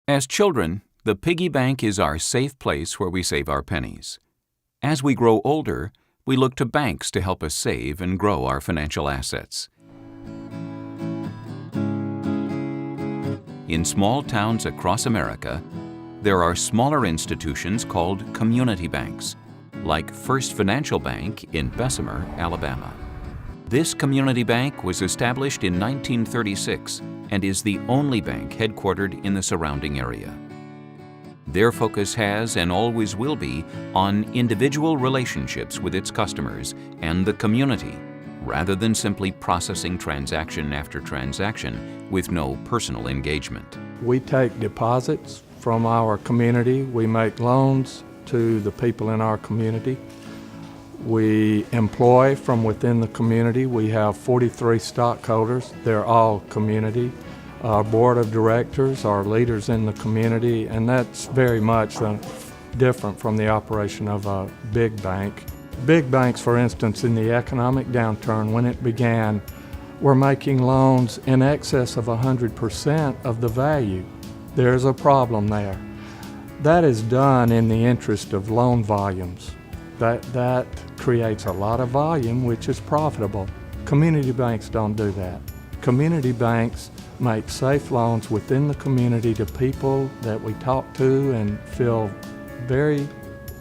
As children, the piggy bank is our safe place where we save our pennies. As we grow older, we look to banks to help us save and grow our financial assets. In small towns across America, there are smaller institutions called community banks, like First Financial Bank in Bessemer, Alabama. This community bank was established in 1936 and is the only bank headquartered in the surrounding area. Their focus has and always will be on individual relationships with its customers and the community, rather than simply processing transaction after transaction with no personal engagement. We take deposits from our community. We make loans to the people in our community. We employ from within the community. We have 43 stockholders. They're all community. Our board of directors are leaders in the community, and that's very much different from the operation of a big bank. Big banks, for instance, in the economic downturn when it began, were making loans in excess of 100% of the value. There's a problem there. That is done in the interest of loan volumes. That creates a lot of volume, which is profitable. Community banks don't do that. Community banks make safe loans within the community to people that we talk to and feel very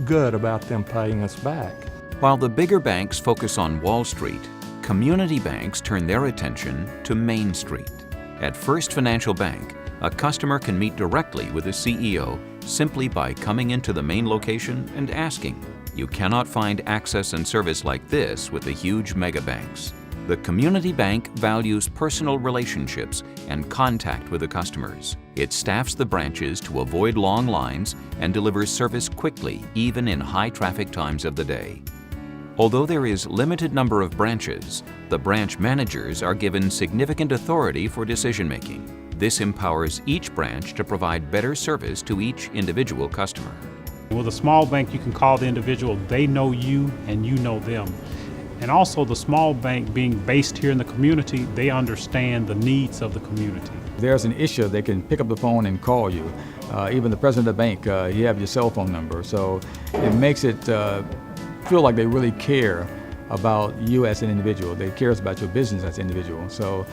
good about them paying us back. While the bigger banks focus on Wall Street, community banks turn their attention to Main Street. At First Financial Bank, a customer can meet directly with the CEO simply by coming into the main location and asking. You cannot find access and service like this with the huge mega banks. The community bank values personal relationships and contact with the customers. It staffs the branches to avoid long lines and delivers service quickly, even in high traffic times of the day. Although there is limited number of branches, the branch managers are given significant authority for decision-making. This empowers each branch to provide better service to each individual customer. With a small bank, you can call the individual, they know you and you know them. And also the small bank being based here in the community, they understand the needs of the community. If there's an issue, they can pick up the phone and call you. Even the president of the bank, you have your cell phone number. So it makes it feel like they really care about you as an individual. They care about your business as an individual. So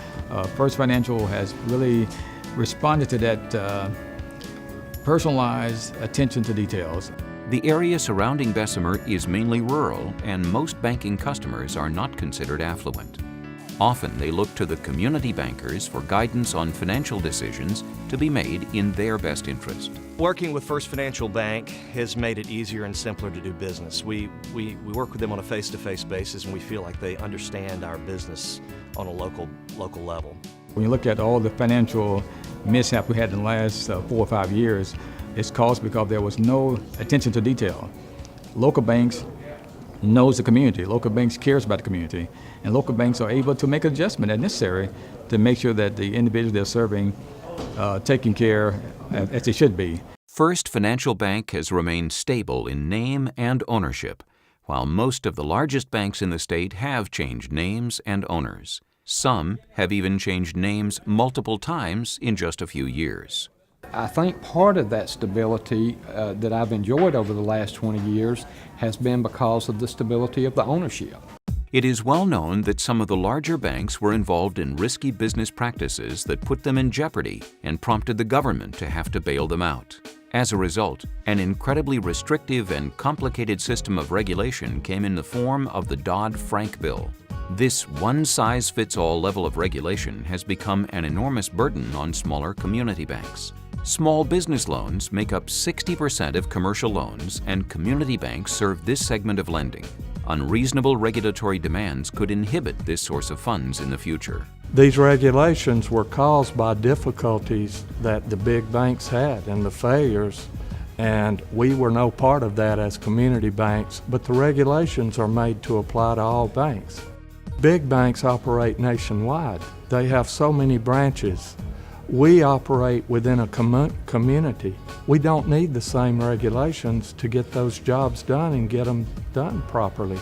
First Financial has really responded to that personalized attention to details. The area surrounding Bessemer is mainly rural, and most banking customers are not considered affluent. Often they look to the community bankers for guidance on financial decisions to be made in their best interest. Working with First Financial Bank has made it easier and simpler to do business. We work with them on a face-to-face basis, and we feel like they understand our business on a local level. When you look at all the financial mishap we had in the last 4 or 5 years, it's caused because there was no attention to detail. Local banks knows the community. Local banks cares about the community. And local banks are able to make an adjustment as necessary to make sure that the individuals they're serving taken care as they should be. First Financial Bank has remained stable in name and ownership, while most of the largest banks in the state have changed names and owners. Some have even changed names multiple times in just a few years. I think part of that stability that I've enjoyed over the last 20 years has been because of the stability of the ownership. It is well known that some of the larger banks were involved in risky business practices that put them in jeopardy and prompted the government to have to bail them out. As a result, an incredibly restrictive and complicated system of regulation came in the form of the Dodd-Frank Bill. This one-size-fits-all level of regulation has become an enormous burden on smaller community banks. Small business loans make up 60% of commercial loans, and community banks serve this segment of lending. Unreasonable regulatory demands could inhibit this source of funds in the future. These regulations were caused by difficulties that the big banks had and the failures, and we were no part of that as community banks, but the regulations are made to apply to all banks. Big banks operate nationwide. They have so many branches. We operate within a community. We don't need the same regulations to get those jobs done and get them done properly.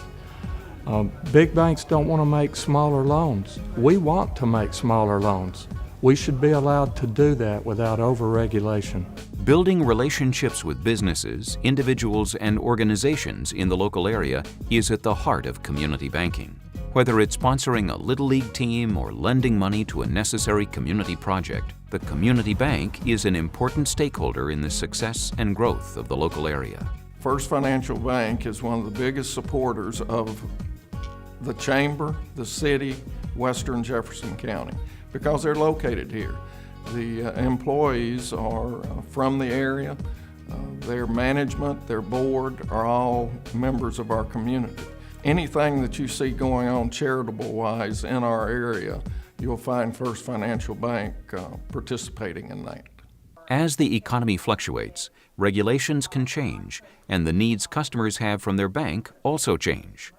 Big banks don't want to make smaller loans. We want to make smaller loans. We should be allowed to do that without overregulation. Building relationships with businesses, individuals, and organizations in the local area is at the heart of community banking. Whether it's sponsoring a Little League team or lending money to a necessary community project, the community bank is an important stakeholder in the success and growth of the local area. First Financial Bank is one of the biggest supporters of the Chamber, the city, Western Jefferson County, because they're located here. The employees are from the area. Their management, their board are all members of our community. Anything that you see going on charitable-wise in our area, you'll find First Financial Bank participating in that. As the economy fluctuates, regulations can change, and the needs customers have from their bank also change.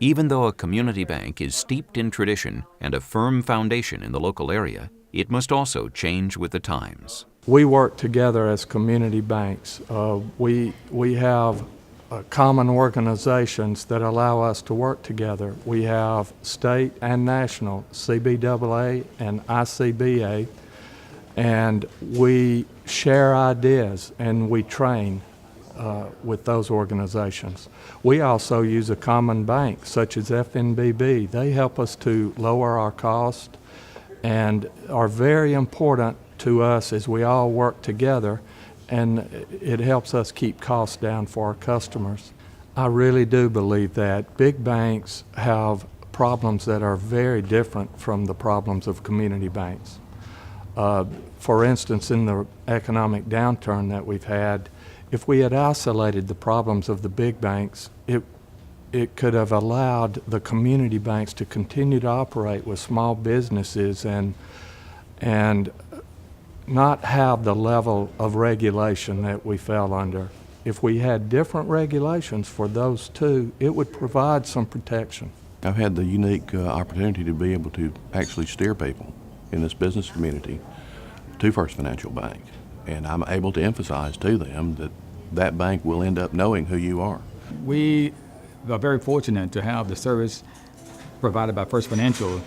Even though a community bank is steeped in tradition and a firm foundation in the local area, it must also change with the times. We work together as community banks. We have common organizations that allow us to work together. We have state and national, CBAA and ICBA, and we share ideas and we train with those organizations. We also use a common bank such as FNBB. They help us to lower our cost and are very important to us as we all work together, and it helps us keep costs down for our customers. I really do believe that big banks have problems that are very different from the problems of community banks. For instance, in the economic downturn that we've had, if we had isolated the problems of the big banks, it could have allowed the community banks to continue to operate with small businesses and not have the level of regulation that we fell under. If we had different regulations for those two, it would provide some protection. I've had the unique opportunity to be able to actually steer people in this business community to First Financial Bank. And I'm able to emphasize to them that that bank will end up knowing who you are. We are very fortunate to have the service provided by First Financial.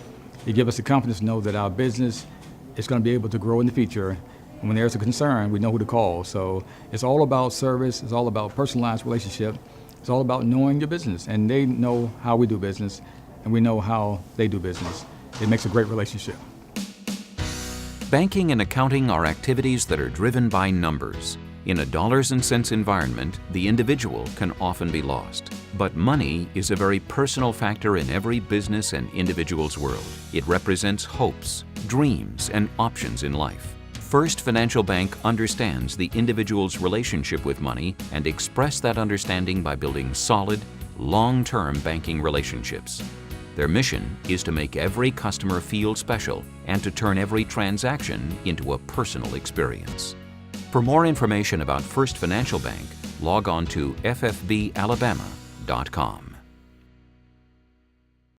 It gives us the confidence to know that our business is going to be able to grow in the future. And when there's a concern, we know who to call. So it's all about service. It's all about personalized relationship. It's all about knowing your business. And they know how we do business, and we know how they do business. It makes a great relationship. Banking and accounting are activities that are driven by numbers. In a dollars and cents environment, the individual can often be lost. But money is a very personal factor in every business and individual's world. It represents hopes, dreams, and options in life. First Financial Bank understands the individual's relationship with money and express that understanding by building solid, long-term banking relationships. Their mission is to make every customer feel special and to turn every transaction into a personal experience. For more information about First Financial Bank, log on to ffbalabama.com.